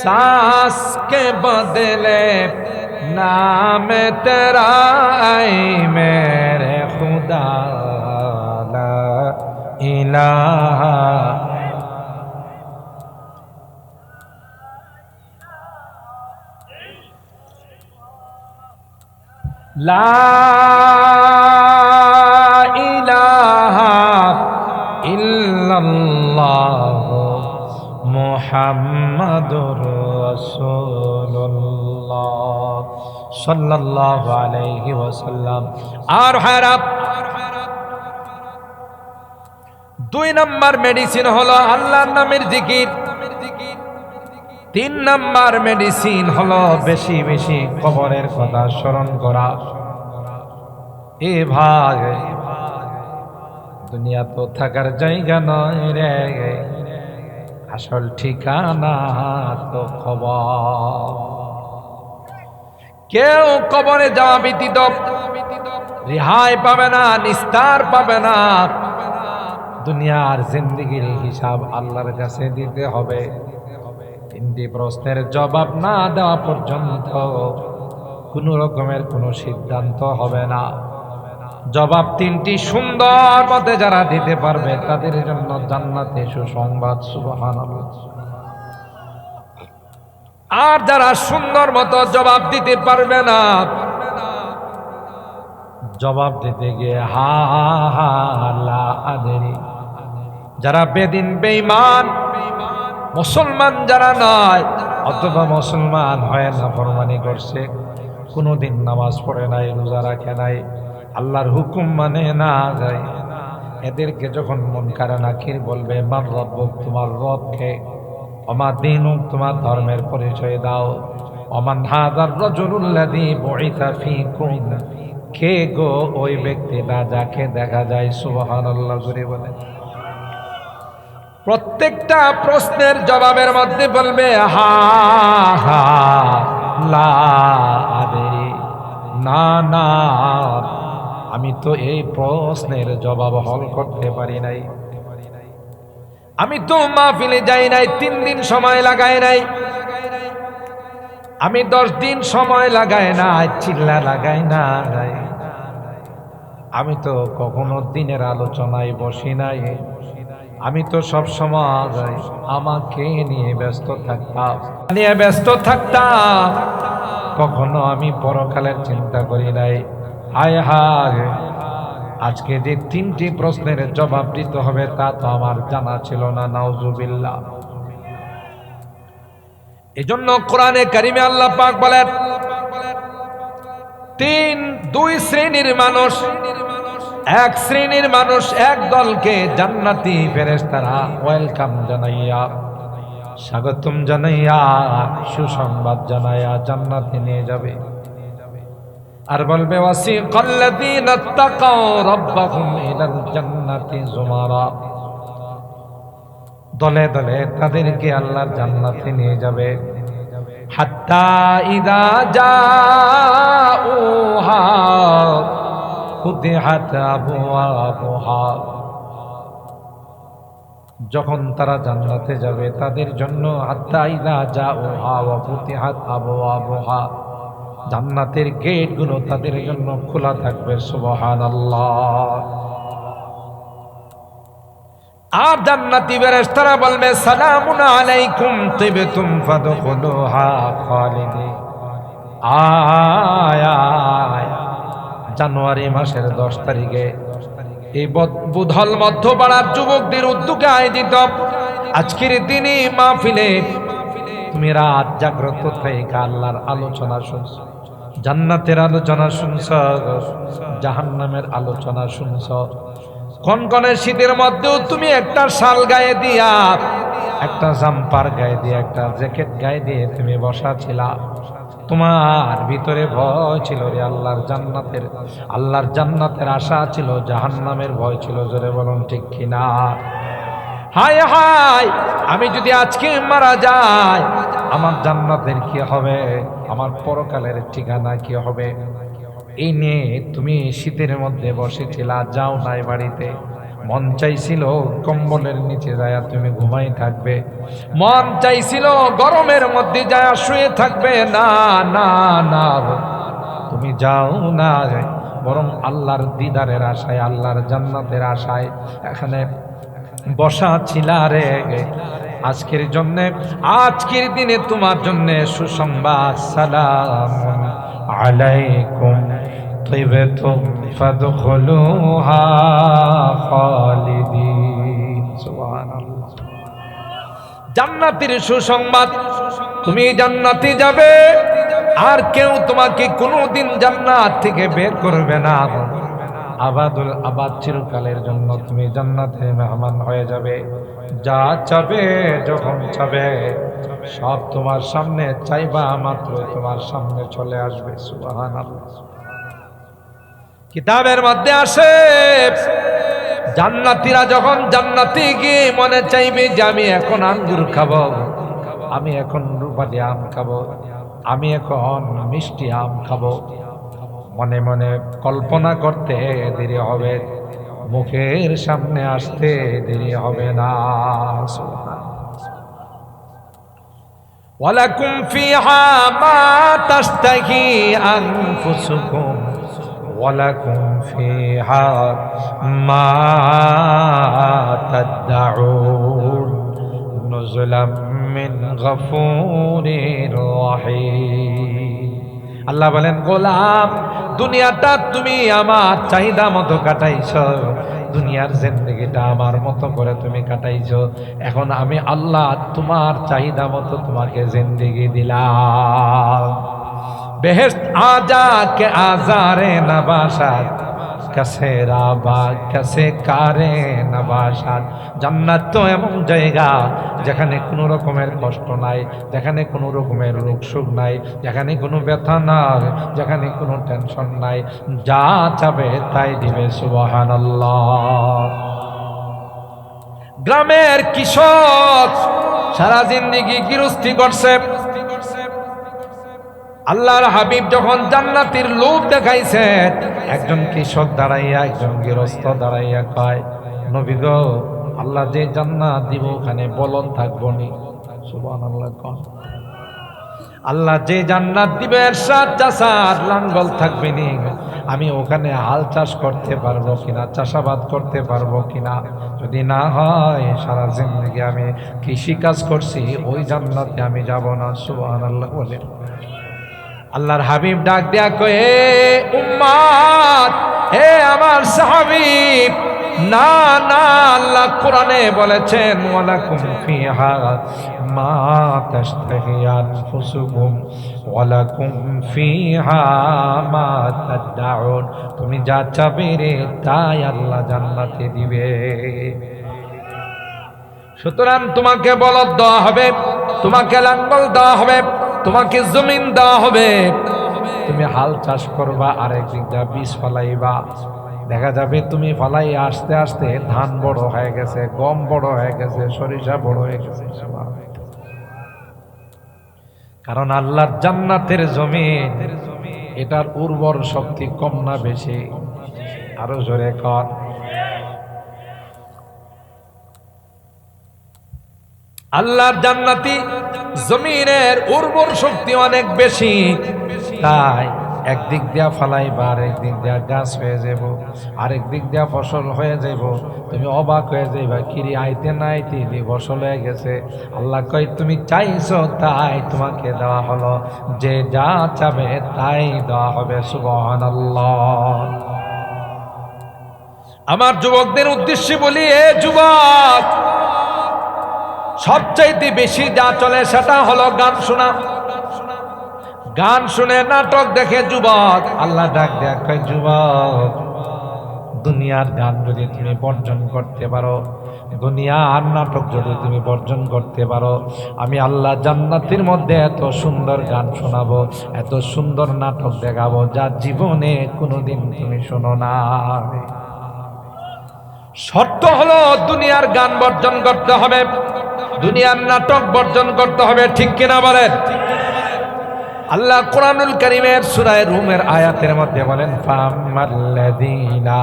सांस के बदले नाम तेरा ऐ मेरे खुदा ला इलाहा ला इलाहा इल्लल्लाह मुहम्मदुर रसूलुल्लाह सल्लल्लाहु अलैहि वसल्लम। আর ভাইরা, 2 নম্বর মেডিসিন হলো আল্লাহর নামের জিকির। 3 নম্বর মেডিসিন হলো বেশি বেশি কবরের কথা স্মরণ করা। এ ভাই, দুনিয়া তো থাকার জায়গা নয় রে, আসল ঠিকানা তো কবর। কেউ কবরে যাওয়া ব্যতীত রেহাই পাবে না, নিস্তার পাবে না। দুনিয়ার জিন্দেগির হিসাব আল্লাহর কাছে দিতে হবে। 3টি প্রশ্নের জবাব না দেওয়া পর্যন্ত কোনো রকমের কোনো সিদ্ধান্ত হবে না। জবাব 3টি সুন্দর মতে যারা দিতে পারবে তাদের জন্য জান্নাতে সুসংবাদ। সুবহানাল্লাহ। আর যারা সুন্দর মতো জবাব দিতে পারবে না, জবাব দিতে গিয়ে হা হা লা আদরি, যারা বেদিন বেঈমান মুসলমান যারা নয়, অথবা মুসলমান হয় না ফরমানি করছে, কোনোদিন নামাজ পড়ে নাই, রোজা রাখে নাই, আল্লাহর হুকুম মানে না যায়, এদেরকে যখন মুনকার নাকির বলবে মান রব্বুক, তোমার রবকে, ওমা দীনুক, তোমার ধর্মের পরিচয় দাও, ওমান হাযার রাজুলুল্লাযী বুইসা ফীকুম, কে গো ওই ব্যক্তিটা যাকে দেখা যায়। সুবহানাল্লাহ করে বলে। প্রত্যেকটা প্রশ্নের জবাবের মধ্যে বলবে হা হা লা আদরি, না না আমি তো এই প্রশ্নের জবাব হল করতে পারি নাই, আমি তো মাহফিলে যাই নাই, 3 দিন সময় লাগাই নাই, আমি 10 দিন সময় লাগাই নাই, চিল্লা লাগাই নাই, আমি তো কখনো দিনের আলোচনায় বসি নাই, আমি তো সব সময় আমাকে নিয়ে ব্যস্ত থাকতাম, কখনো আমি পরকালের চিন্তা করি নাই। হায় হায়, আজকে যে 3টি প্রশ্নের জবাব দিতে হবে তা তো আমার জানা ছিল না। নাউজুবিল্লাহ। এজন্য কোরআনে কারিমে আল্লাহ পাক বলেন 2 শ্রেণীর মানুষ, এক শ্রেণীর মানুষ এক দলকে জান্নাতি ফেরেশতারা ওয়েলকাম জানাইয়া, স্বাগতম জানাইয়া, সুসংবাদ জানাইয়া জান্নাতে নিয়ে যাবে। আর বলবে ওয়াসিকাল্লাযীনা তাকাও রাব্বাহুম ইলাল জান্নাতি যুমারা, দলে দলে তাদেরকে আল্লাহর জান্নাতে নিয়ে যাবে। হাত্তা ইযা জাউহা ফুতিহাত আবওয়াবুহা, যখন তারা জান্নাতে যাবে তাদের জন্য হাত্তা ইযা জাউহা ওয়া ফুতিহাত আবওয়াবুহা, জান্নাতের গেটগুলো তাদের জন্য খোলা থাকবে। সুবহানাল্লাহ। আর জান্নাতি ফেরেশতারা বলবে সালামুন আলাইকুম তিবতুম ফাদখুলুহা খালিদিন। আয় জানুয়ারি মাসের 10 তারিখে এই বুধল মধ্যপাড়ার যুবকদের উদ্যোগে আয়োজিত আজকের দিনে মাহফিলে তুমি রাত জাগ্রত থেকে আল্লাহর আলোচনা শুনছো, জান্নাতের আলোচনা শুনছো, জাহান্নামের আলোচনা শুনছো, কনকনে শীতের মধ্যেও তুমি একটা শাল গায়ে দিয়া, একটা জাম্পার গায়ে দিয়ে, একটা জ্যাকেট গায়ে দিয়ে তুমি বসা ছিলা। তোমার ভিতরে ভয় ছিল রে আল্লাহর জান্নাতের আশা ছিল, জাহান্নামের ভয় ছিল। জোরে বলুন ঠিক কিনা? হায় হায়, আমি যদি আজকে মারা যাই আমার জান্নাতের কি হবে, আমার পরকালের ঠিকানা কি হবে? এই নিয়ে তুমি শীতের মধ্যে বসেছিলা, যাও নাই বাড়িতে। মন চাইছিল কম্বলের নিচে যায় তুমি ঘুমাই থাকবে, মন চাইছিল গরমের মধ্যে যায় শুয়ে থাকবে। না না না, তুমি যাও না, বরং আল্লাহর দিদারের আশায়, আল্লাহর জান্নাতের আশায় এখানে বসা ছিলা রে। আজকের জন্য, আজকের দিনে তোমার জন্য সুসংবাদ। সালামুন আলাইকুম তিবতুম ফাদখুলুহা খালিদিন। সুবহানাল্লাহ। জান্নাতের সুসংবাদ, তুমি জান্নাতে যাবে, আর কেউ তোমাকে কোনোদিন জান্নাত থেকে বের করবে না। আবাদুল আবাদ চিরকালের জন্য তুমি জান্নাতে মেহমান হয়ে যাবে। যা চাবে, যখন চাবে, সব তোমার সামনে চাইবা মাত্র তোমার সামনে চলে আসবে। সুবহানাল্লাহ। কিতাবের মধ্যে আসে, জান্নাতীরা যখন জান্নাতে গিয়ে মনে চাইবে যে আমি এখন আঙ্গুর খাবো, আমি এখন রূপালি আম খাবো, আমি এখন মিষ্টি আম খাবো, মনে মনে কল্পনা করতে দেরি হবে, মুখের সামনে আসতে দেরি হবে না। ওয়ালাকুম ফিহা মা তাশতাহি আনফুসুকুম ওয়ালাকুম ফিহা মা তাদউন নুজুলাম মিন গফুরির রহিম। আল্লাহ বলেন, গোলাম, দুনিয়াটা তুমি আমার চাহিদা মতো কাটাইছো, দুনিয়ার জিন্দেগিটা আমার মতো করে তুমি কাটাইছো। এখন আমি আল্লাহ তোমার চাহিদা মতো তোমাকে জিন্দেগি দিলাম। বেহেশত আজা কে আজারে নবাসাত কাছে রাবা কাছে কারে নবাসাত। জান্নাত তো এমন জায়গা যেখানে কোনো রকমের কষ্ট নাই, যেখানে কোনো রকমের রোগ সুখ নাই, যেখানে কোনো ব্যথা নাই, যেখানে কোনো টেনশন নাই, যা চাবে তাই দিবে। সুবহানাল্লাহ। গ্রামের কৃষক সারা জিন্দেগি গৃহস্থী করছে, আল্লাহর হাবিব যখন জান্নাতের লোভ দেখাইছে, একজন কৃষক দাঁড়াইয়া, একজন গৃহস্থ দাঁড়াইয়া কয়, নবী গো, আল্লাহ যে জান্নাত দিব ওখানে বলন থাকবো নি? সুবহানাল্লাহ। আল্লাহ যে জান্নাত দিবে এরশাদ চাষার লাঙ্গল থাকবে নি? আমি ওখানে হাল চাষ করতে পারবো কিনা, চাষাবাদ করতে পারবো কিনা? যদি না হয় সারা জিন্দেগি আমি কৃষি কাজ করছি, ওই জান্নাতে আমি যাব না। সুবহানাল্লাহ বলে আল্লাহর হাবিব ডাক দেয়া কয়, হে উম্মাত, হে আমার সাহাবী, না না, আল্লাহ কোরআনে বলেছেন, ওয়ালাকুম ফিহা মা তাশতাহি আনফুসুকুম ওয়ালাকুম ফিহা মা তাদউন। তুমি যা চাবে রে তাই আল্লাহ জান্নাতে দিবে। সুতরাং তোমাকে বলদ দেওয়া হবে, তোমাকে লাঙ্গল দেওয়া হবে, তোমাকে জমিন দেওয়া হবে, তুমি হাল চাষ করবা, আরেক দিক দিয়ে বীজ ফলাইবা। দেখা যাবে তুমি ফলাই আস্তে আস্তে ধান বড় হয়ে গেছে, গম বড় হয়ে গেছে, সরিষা বড় হয়ে গেছে। কারণ আল্লাহর জান্নাতের জমিন, এটার উর্বর শক্তি কম না বেশি? আরো জোরে কর। আল্লাহর জান্নাতি জমিনের উর্বর শক্তি অনেক বেশি, তাই একদিক দিয়া ফালাইবা, আরেক দিক দিয়া গাছ হয়ে যাব, আরেক দিক দিয়া ফসল হয়ে যাব। তুমি অবাক হয়ে যাইবা, কিরি আইতে না আইতে দি ফসল হয়ে গেছে। আল্লাহ কয়, তুমি চাইছো তাই তোমাকে দেওয়া হলো, যে যা চাবে তাই দেওয়া হবে। সুবহানাল্লাহ। আমার যুবকদের উদ্দেশ্যে বলি, এ যুবক, সবচাইতে বেশি যা চলে সেটা হলো গান শোনা। গান শুনে, নাটক দেখে যুবক। আল্লাহ ডাক দেয়া কয়, যুবক, দুনিয়ার গান যদি তুমি বর্জন করতে পারো, দুনিয়ার নাটক যদি তুমি বর্জন করতে পারো, আমি আল্লাহ জান্নাতের মধ্যে এত সুন্দর গান শোনাবো, এত সুন্দর নাটক দেখাবো যা জীবনে কোনোদিন তুমি শোনো না। শর্ত হলো দুনিয়ার গান বর্জন করতে হবে, দুনিয়ার নাটক বর্জন করতে হবে, ঠিক কিনা বলেন? আল্লাহ কোরআনুল কারীমের সূরা রুমের আয়াতের মধ্যে বলেন, ফামাল্লাযীনা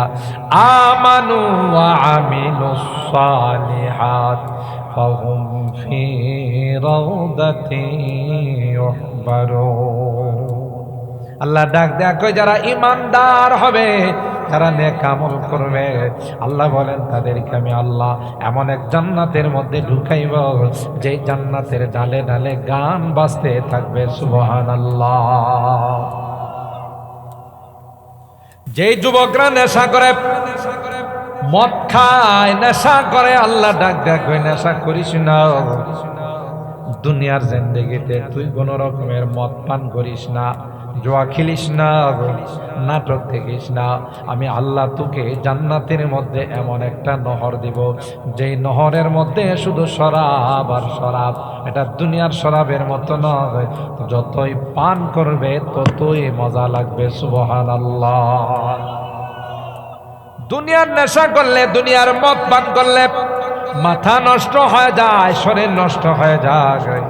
আমানু ওয়া আমিলুস সালিহাত ফাহুম ফি রাউদাতিন ইউহবারুন। আল্লাহ ডাক দেয়া কই, যারা ঈমানদার হবে, যারা নেক আমল করবে, আল্লাহ বলেন তাদেরকে আমি আল্লাহ এমন এক জান্নাতের মধ্যে ঢুকাইব যে জান্নাতের ডালে ডালে গান বাজতে থাকবে, সুবহানাল্লাহ। যেই যুবকরা নেশা করে, মদ খায়, নেশা করে, আল্লাহ ডাক দেয়া কই, নেশা করিস না। দুনিয়ার জিন্দেগিতে তুই কোন রকমের মদ পান করিস না, জুয়া খেলিস না, নাটক দেখিস না। আমি আল্লাহ তোকে জান্নাতের মধ্যে এমন একটা নহর দিব, যেই নহরের মধ্যে শুধু শরাব আর শরাব। এটা দুনিয়ার শরাবের মতো নয়, যতই পান করবে ততই মজা লাগবে, সুবহানাল্লাহ। দুনিয়ার নেশা করলে, দুনিয়ার মদ পান করলে মাথা নষ্ট হয়ে যায়, শরীর নষ্ট হয়ে যায়,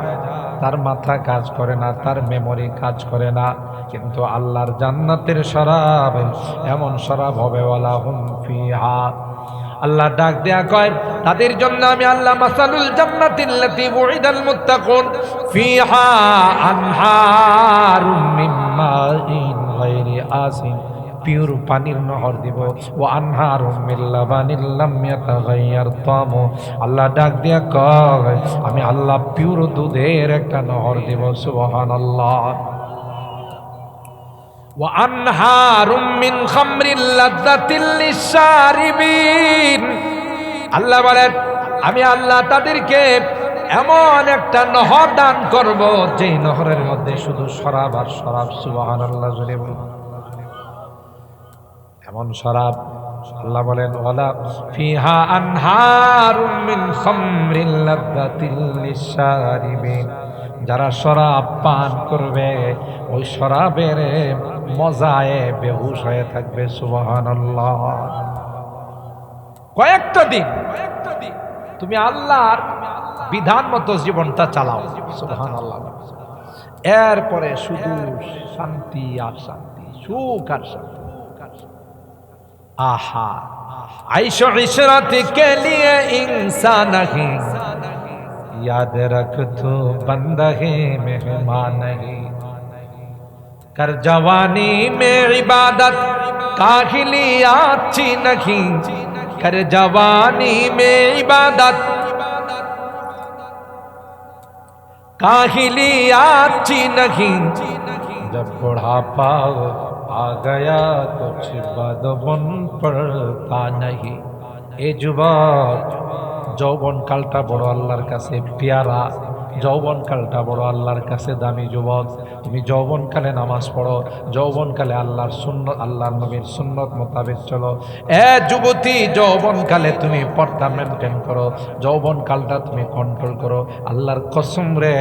তার মাথা কাজ করে না, তার মেমোরি কাজ করে না। কিন্তু আল্লাহর জান্নাতের শরাব এমন শরাব হবে, ওয়ালা হুম ফিহা, আল্লাহ ডাক দেয়া কয় তাদের জন্য আমি আল্লাহ, মাসালুল জান্নাতিল্লাতী উইদাল মুত্তাকুন ফিহা আনহারুম মিন মাইন গায়রি আসিন, পিওর পানির নহর দিব, ও আনহারুম মিন লাবানিল লাম ইয়াতাগায়্যার তামু। আল্লাহ ডাক দিয়া কয় আমি আল্লাহ পিওর দুধের একটা নহর দিব, সুবহানাল্লাহ। ওয়া আনহারুম মিন খামরিল লাযযাতিল লিশারিবিন, আল্লাহ বলেন আমি আল্লাহ তাদেরকে এমন একটা নহর দান করব যেই নহরের মধ্যে শুধু শরাব আর শরাব, সুবহানাল্লাহ। জোরে বলুন, এমন শরাব। আল্লাহ বলেন ওয়ালা ফিহা আনহারুম মিন খামরিল লাযযাতিল লিশারিবিন, যারা শরাব পান করবে ওই শরাবের মজায় বেহুশ হয়ে থাকবে, সুবহানাল্লাহ। কয়েকটা দিন তুমি আল্লাহর বিধান মতো জীবনটা চালাও, সুবহানাল্লাহ। এরপরে শুধু শান্তি আর শান্তি, সুখ আর শান্তি। आहा आइशो इशरत के लिए इंसान नहीं, याद रख तू बंदा है मेहमान नहीं, कर जवानी में इबादत काहिलिया अच्छी नहीं, कर जवानी में इबादत काहिलिया अच्छी नहीं, जब बुढ़ापा आ गया कुछ बदबन पड़ता नहीं। ए যুবক, যৌবন কালটা বড় আল্লাহর কাছে পেয়ারা, যৌবন কালটা বড় আল্লাহর কাছে দামি। যুবক, তুমি যৌবন কালে নামাজ পড়ো, যৌবন কালে আল্লাহর সুন্নত, আল্লাহর নবীর সুন্নত মোতাবেক চলো। এ যুবতী, যৌবন কালে তুমি পর্দা মেনটেন করো, যৌবন কালটা তুমি কন্ট্রোল করো। আল্লাহর কসম রে,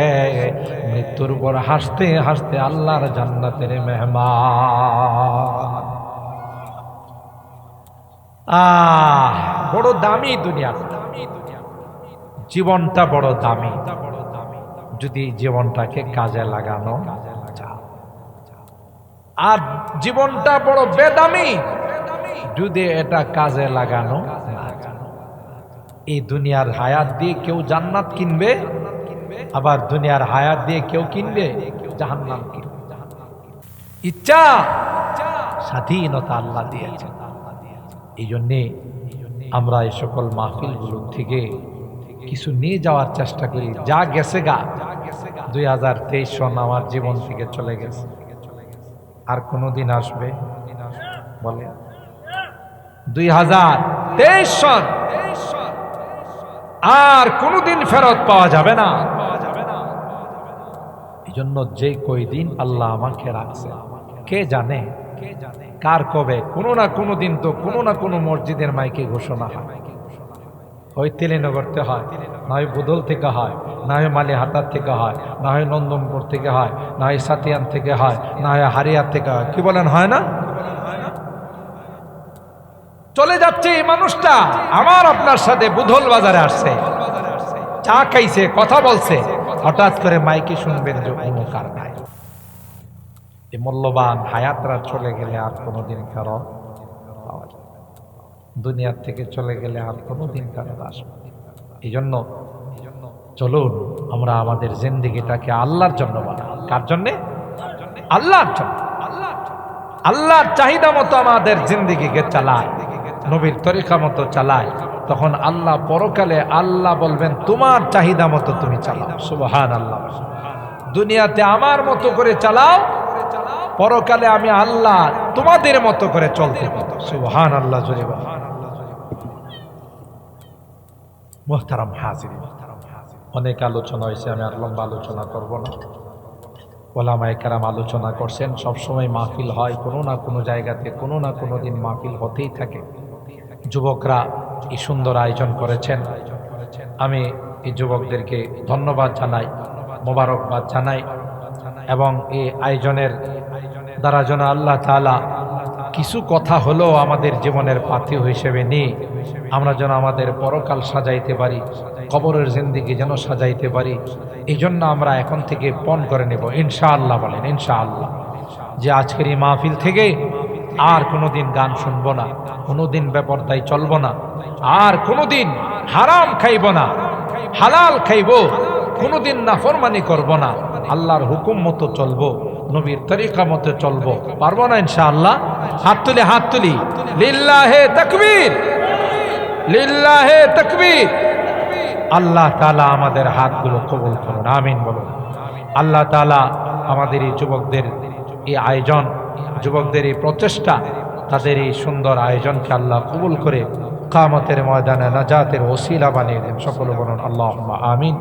মৃত্যুর উপর হাসতে হাসতে আল্লাহর জান্নাতের মেহমান। বড় দামি দুনিয়া, জীবনটা বড় দামি। যদি জীবনটাকে কাজে লাগানো যায়, আর জীবনটা বড় বেদামি যদি এটা কাজে লাগানো না যায়। এই দুনিয়ার হায়াত দিয়ে কেউ জান্নাত কিনবে, আবার দুনিয়ার হায়াত দিয়ে কেউ কিনবে জাহান্নাম কিনবে। ইচ্ছা স্বাধীনতা আল্লাহ দিয়েছেন। এই জন্যে আমরা এই সকল মাহফিলগুলো থেকে কিছু নিয়ে যাওয়ার চেষ্টা করি। যা গেছে গা, 2023 সন আমার জীবন থেকে চলে গেছে, আর কোনদিন আসবে বলে? 2023 সন আর কোনদিন ফেরত পাওয়া যাবে না। এই জন্য যে কয়দিন আল্লাহ আমাকে রাখছে, কে জানে কার কবে কোনো না কোনো দিন তো কোনো না কোনো মসজিদের মাইকে ঘোষণা হয়, হয় তেলেনগরতে হয়, না হয় বুদল থেকে হয়, না হয় মালিহাটার থেকে হয়, না হয় নন্দনপুর থেকে হয়, না হয় সাতিয়ান থেকে হয়, না হয় হারিয়ার থেকে হয়। কি বলেন, হয় না? চলে যাচ্ছে এই মানুষটা আমার আপনার সাথে বুধল বাজারে আসছে, চা খাইছে, কথা বলছে, হঠাৎ করে মাইকে শুনবেন যে কোনো কার নাই। এই মূল্যবান হায়াতরা চলে গেলে আর কোনোদিন কারো পাওয়া যায় না। দুনিয়ার থেকে চলে গেলে আর কোনোদিন কারো আসবে। এই জন্য চলুন আমরা আমাদের জিন্দেগিটাকে আল্লাহর জন্য বানাই। কার জন্যে? আল্লাহর জন্য। আল্লাহর চাহিদা মতো আমাদের জিন্দেগিকে চালাই, নবীর তরিকা মতো চালাই, তখন আল্লাহ পরকালে আল্লাহ বলবেন তোমার চাহিদা মতো তুমি চালাও। সুবহানাল্লাহ। দুনিয়াতে আমার মতো করে চালাও, পরকালে আমি আল্লাহ তোমাদের মতো করে চলতে পারি। সুবহানাল্লাহ। জোরে বলেন। মুহতারাম হাজিরিন, অনেক আলোচনা হয়েছে, আমি আর লম্বা আলোচনা করব না। ওলামায়ে কেরাম আলোচনা করছেন, সবসময় মাহফিল হয়, কোনো না কোনো জায়গাতে কোনো না কোনো দিন মাহফিল হতেই থাকে। যুবকরা এই সুন্দর আয়োজন করেছেন, আমি এই যুবকদেরকে ধন্যবাদ জানাই, মোবারকবাদ জানাই, এবং এই আয়োজনের দ্বারা যেন আল্লাহ তাআলা কিছু কথা হলেও আমাদের জীবনের পাথেয় হিসেবে নিয়ে আমরা যেন আমাদের পরকাল সাজাইতে পারি, কবরের জিন্দেগি যেন সাজাইতে পারি। এই জন্য আমরা এখন থেকে পণ করে নেব ইনশাআল্লাহ। বলেন ইনশাআল্লাহ, যে আজকের এই মাহফিল থেকে আর কোনোদিন গান শুনবো না, কোনোদিন বেপরদায় চলবো না, আর কোনোদিন হারাম খাইব না, হালাল খাইব, কোনোদিন নাফরমানি করব না, আল্লাহর হুকুম মতো চলবো, নবীর তরিকা মতো চলবো। পারবো না ইনশাআল্লাহ? হাত তুলি, হাত তুলি। লিল্লাহে তাকবীর, লিল্লাহে তাকবীর। আল্লাহ তাআলা আমাদের হাতগুলো কবুল করুন, আমিন বলুন। আল্লাহ তাআলা আমাদের এই যুবকদের এই আয়োজন, যুবকদের এই প্রচেষ্টা, তাদের এই সুন্দর আয়োজনকে আল্লাহ কবুল করে কিয়ামতের ময়দানে নাজাতের ওসিলা বানিয়ে দেন। সকলে বলুন আল্লাহুম্মা আমিন।